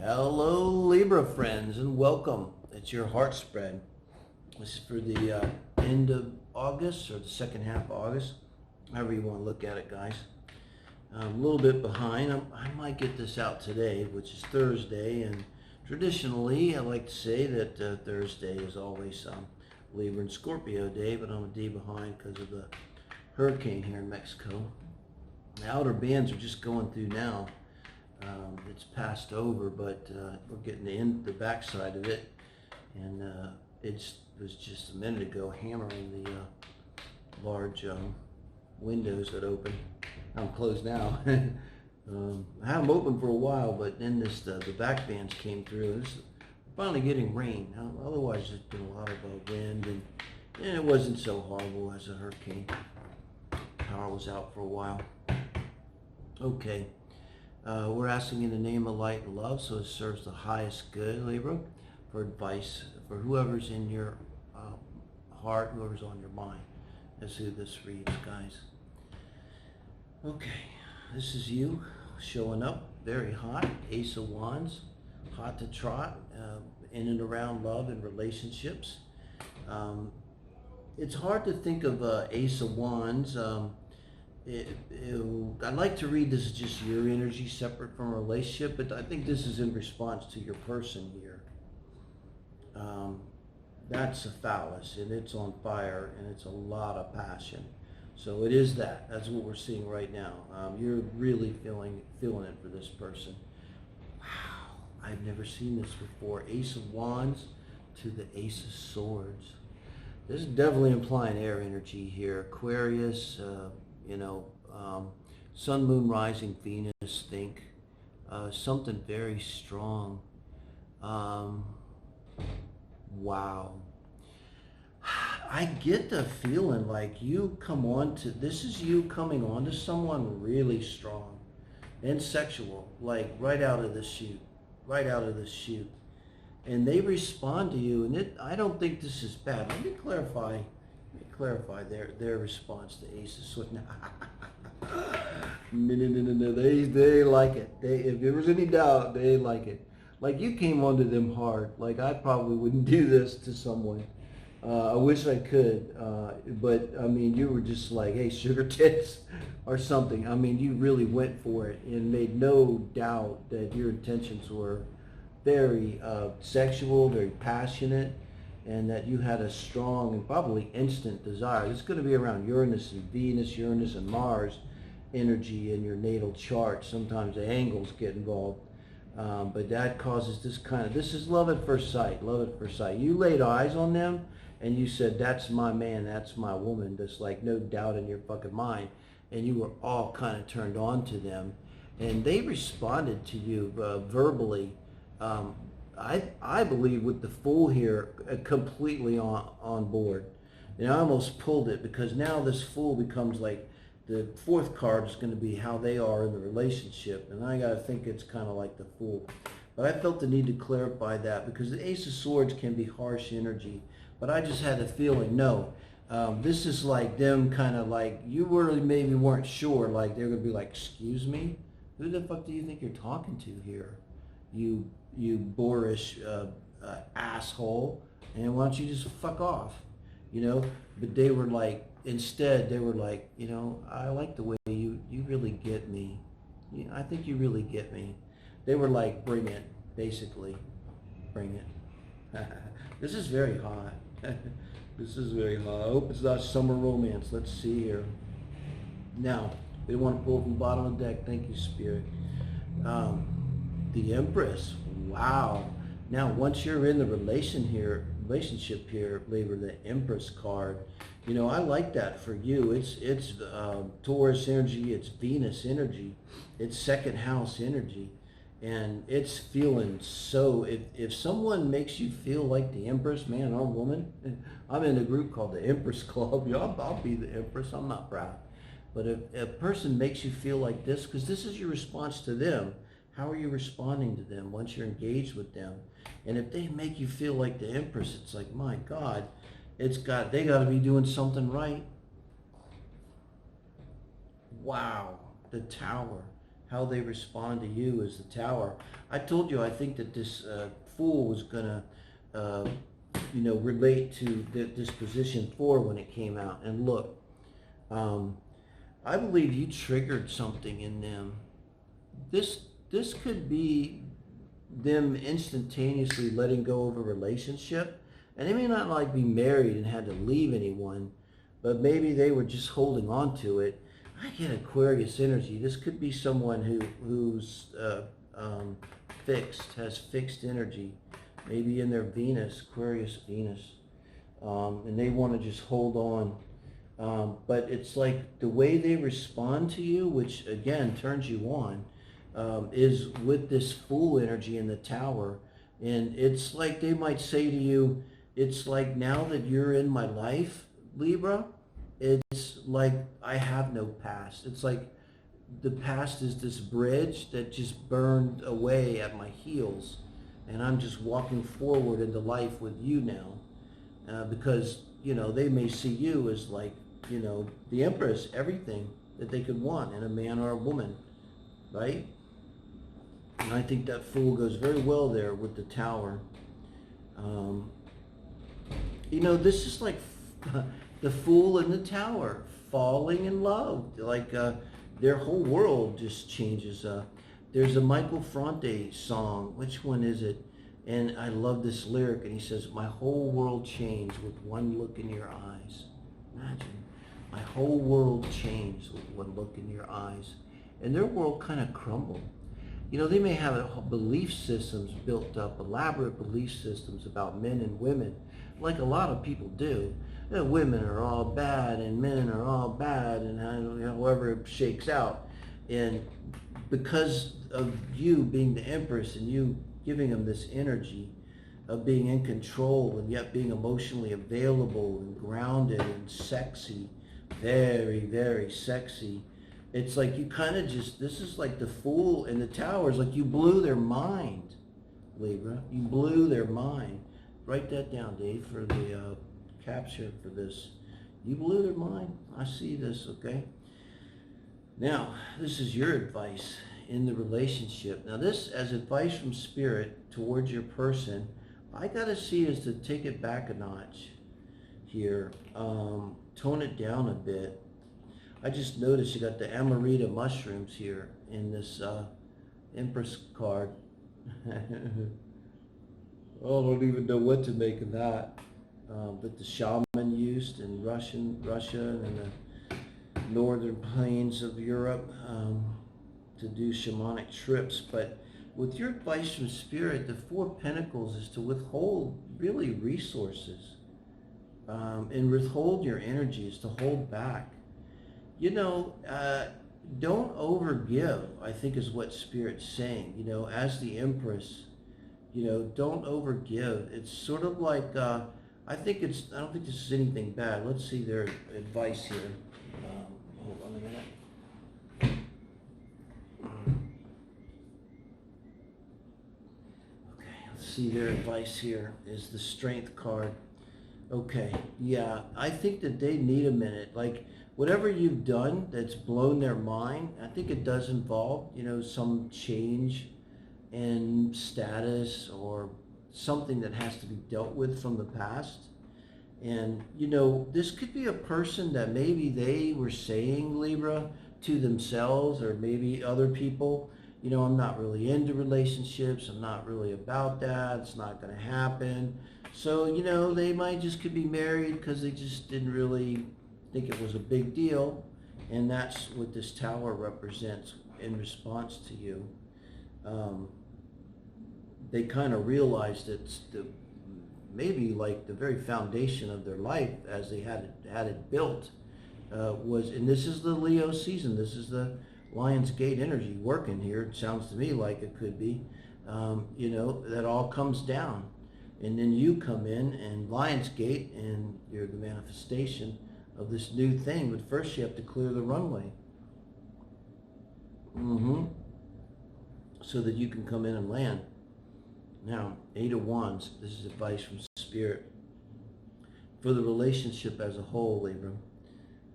Hello Libra friends and welcome. It's your heart spread. This is for the end of August or the second half of August, however you want to look at it, guys. I'm a little bit behind. I might get this out today, which is Thursday, and traditionally I like to say that Thursday is always Libra and Scorpio day, but I'm a day behind because of the hurricane here in Mexico. The outer bands are just going through now. It's passed over, but we're getting the backside of it, and it was just a minute ago hammering the large windows that open. I'm closed now. I have them open for a while, but then the back bands came through. It's finally getting rain. Otherwise, there's been a lot of wind, and it wasn't so horrible as a hurricane. Power was out for a while. Okay. We're asking in the name of light and love, so it serves the highest good, Libra, for advice for whoever's in your heart, whoever's on your mind. That's who this reads, guys. Okay, this is you showing up very hot, Ace of Wands, hot to trot, in and around love and relationships. It's hard to think of Ace of Wands. I'd like to read this as just your energy separate from a relationship, but I think this is in response to your person here. That's a phallus, and it's on fire, and it's a lot of passion. So it is that. That's what we're seeing right now. You're really feeling it for this person. Wow, I've never seen this before. Ace of Wands to the Ace of Swords. This is definitely implying air energy here. Aquarius, Sun, Moon, Rising, Venus, think. Something very strong. Wow. I get the feeling like this is you coming on to someone really strong and sexual, like right out of the chute. And they respond to you, and I don't think this is bad. Let me clarify their response to Ace of Swords. No. They like it. If there was any doubt, they like it. Like, you came onto them hard. Like, I probably wouldn't do this to someone. I wish I could, but I mean, you were just like, hey, sugar tits or something. I mean, you really went for it and made no doubt that your intentions were very sexual, very passionate, and that you had a strong and probably instant desire. It's going to be around Uranus and Venus, Uranus and Mars energy in your natal chart. Sometimes the angles get involved, but that causes this is love at first sight. You laid eyes on them and you said, that's my man, that's my woman. There's like no doubt in your fucking mind, and you were all kind of turned on to them, and they responded to you verbally. I believe with the Fool here, completely on board. And I almost pulled it, because now this Fool becomes like the fourth card is going to be how they are in the relationship. And I got to think it's kind of like the Fool. But I felt the need to clarify that, because the Ace of Swords can be harsh energy. But I just had a feeling, no, this is like them kind of like, you really maybe weren't sure, like they're going to be like, excuse me? Who the fuck do you think you're talking to here? You boorish asshole, and why don't you just fuck off, But they were like, instead they were like, I like the way you really get me. I think you really get me. They were like, bring it, basically, bring it. This is very hot. This is very hot. I hope it's not summer romance. Let's see here. Now, we want to pull from the bottom of the deck. Thank you, Spirit. The Empress. Wow. Now, once you're in the relationship here, Libra, the Empress card, I like that for you. It's Taurus energy, it's Venus energy, it's second house energy, and it's feeling so. If someone makes you feel like the Empress, man or woman, I'm in a group called the Empress Club. I'll be the Empress. I'm not proud, but if a person makes you feel like this, because this is your response to them. How are you responding to them once you're engaged with them? And if they make you feel like the Empress, it's like, my God, they got to be doing something right. Wow, the Tower. how they respond to you is the Tower. I told you I think that this Fool was going to, relate to this position 4 when it came out. And look, I believe you triggered something in them. This could be them instantaneously letting go of a relationship, and they may not like be married and had to leave anyone, but maybe they were just holding on to it. I get Aquarius energy. This could be someone who's fixed, has fixed energy, maybe in their Venus, Aquarius Venus, and they want to just hold on. But it's like the way they respond to you, which again turns you on, is with this Fool energy in the Tower. And it's like they might say to you, it's like, now that you're in my life, Libra, it's like I have no past. It's like the past is this bridge that just burned away at my heels, and I'm just walking forward into life with you now, because they may see you as like the Empress, everything that they could want in a man or a woman, right? And I think that Fool goes very well there with the Tower. This is like the Fool and the Tower falling in love. Like their whole world just changes. There's a Michael Fronte song. Which one is it? And I love this lyric. And he says, "My whole world changed with one look in your eyes." Imagine. My whole world changed with one look in your eyes. And their world kind of crumbled. They may have belief systems built up, elaborate belief systems about men and women, like a lot of people do. Women are all bad and men are all bad, and however it shakes out. And because of you being the Empress and you giving them this energy of being in control and yet being emotionally available and grounded and sexy, very, very sexy, it's like you kind of just, this is like the Fool and the Tower. It's like you blew their mind, Libra. You blew their mind. Write that down, Dave, for the capture for this. You blew their mind. I see this, okay? Now, this is your advice in the relationship. Now, this as advice from Spirit towards your person, I got to see is to take it back a notch here. Tone it down a bit. I just noticed you got the Amarita mushrooms here in this Empress card. I don't even know what to make of that. That the shaman used in Russia and the northern plains of Europe to do shamanic trips. But with your advice from Spirit, the 4 of Pentacles is to withhold really resources and withhold your energies, to hold back. Don't overgive, I think is what Spirit's saying. As the Empress, don't overgive. It's sort of like, I don't think this is anything bad. Let's see their advice here. Hold on a minute. Okay, let's see their advice here is the Strength card. Okay, yeah, I think that they need a minute. Like, whatever you've done that's blown their mind, I think it does involve, some change in status or something that has to be dealt with from the past. And, this could be a person that maybe they were saying, Libra, to themselves or maybe other people, I'm not really into relationships. I'm not really about that. It's not going to happen. So, they might just could be married because they just didn't really think it was a big deal. And that's what this Tower represents in response to you. They kind of realized it's maybe like the very foundation of their life as they had it built was, and this is the Leo season. This is the Lion's Gate energy working here. It sounds to me like it could be, that all comes down. And then you come in and Lion's Gate and you're the manifestation of this new thing. But first you have to clear the runway. So that you can come in and land. Now, 8 of Wands, this is advice from Spirit for the relationship as a whole, Libra.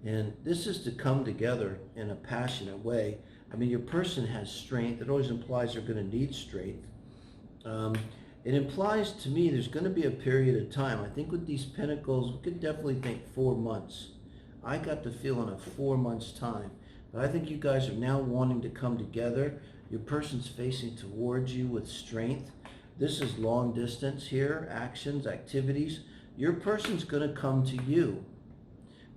And this is to come together in a passionate way. I mean, your person has strength. It always implies they're going to need strength. It implies to me there's going to be a period of time. I think with these pentacles, we could definitely think 4 months. I got the feeling of 4 months time. But I think you guys are now wanting to come together. Your person's facing towards you with strength. This is long distance here, actions, activities. Your person's going to come to you.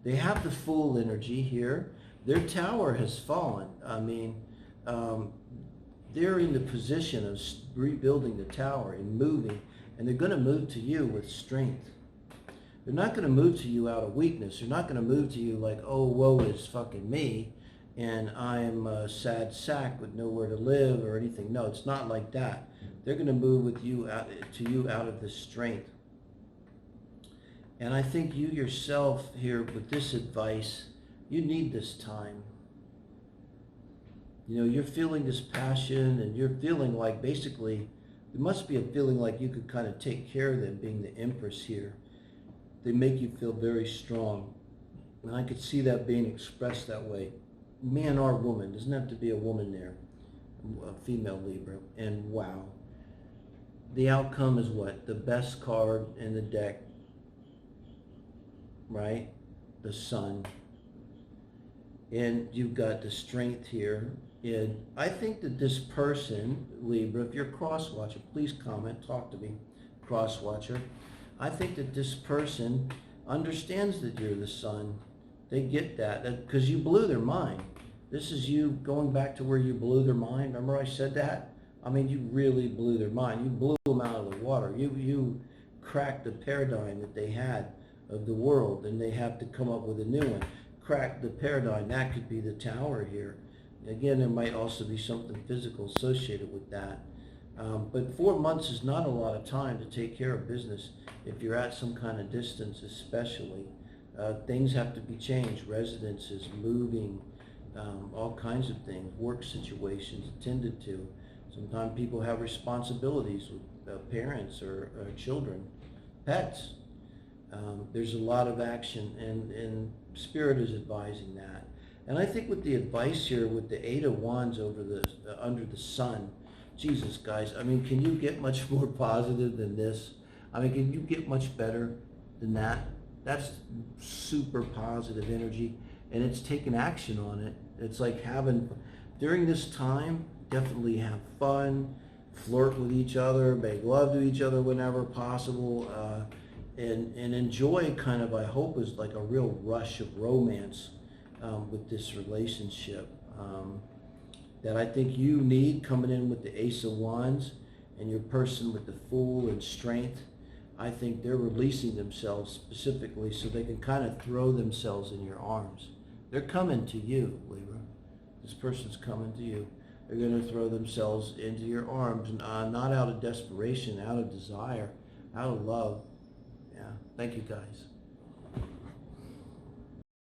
They have the Fool energy here. Their tower has fallen. I mean, they're in the position of rebuilding the tower and moving, and they're going to move to you with strength. They're not going to move to you out of weakness. They're not going to move to you like, oh, woe is fucking me, and I'm a sad sack with nowhere to live or anything. No, it's not like that. They're going to move with you out of this strength. And I think you yourself here with this advice, you need this time. You know, you're feeling this passion, and you're feeling like basically, there must be a feeling like you could kind of take care of them, being the Empress here. They make you feel very strong. And I could see that being expressed that way. Man or woman, doesn't have to be a woman there, a female Libra. And wow, the outcome is what? The best card in the deck, right? The Sun. And you've got the strength here. And I think that this person, Libra, if you're a cross-watcher, please comment, talk to me, cross-watcher. I think that this person understands that you're the Sun. They get that because you blew their mind. This is you going back to where you blew their mind. Remember I said that? I mean, you really blew their mind. You blew them out of the water. You cracked the paradigm that they had of the world, and they have to come up with a new one. Crack the paradigm. That could be the tower here. Again, there might also be something physical associated with that. But 4 months is not a lot of time to take care of business if you're at some kind of distance, especially. Things have to be changed. Residences, moving, all kinds of things, work situations attended to. Sometimes people have responsibilities with parents or children, pets. There's a lot of action, and Spirit is advising that. And I think with the advice here, with the 8 of Wands over under the Sun, Jesus, guys, I mean, can you get much more positive than this? I mean, can you get much better than that? That's super positive energy, and it's taking action on it. It's like during this time, definitely have fun, flirt with each other, make love to each other whenever possible, and enjoy kind of, I hope, is like a real rush of romance with this relationship that I think you need, coming in with the Ace of Wands and your person with the Fool and strength. I think they're releasing themselves specifically so they can kind of throw themselves in your arms. They're coming to you, Libra. This person's coming to you. They're going to throw themselves into your arms, not out of desperation, out of desire, out of love. Yeah. Thank you, guys.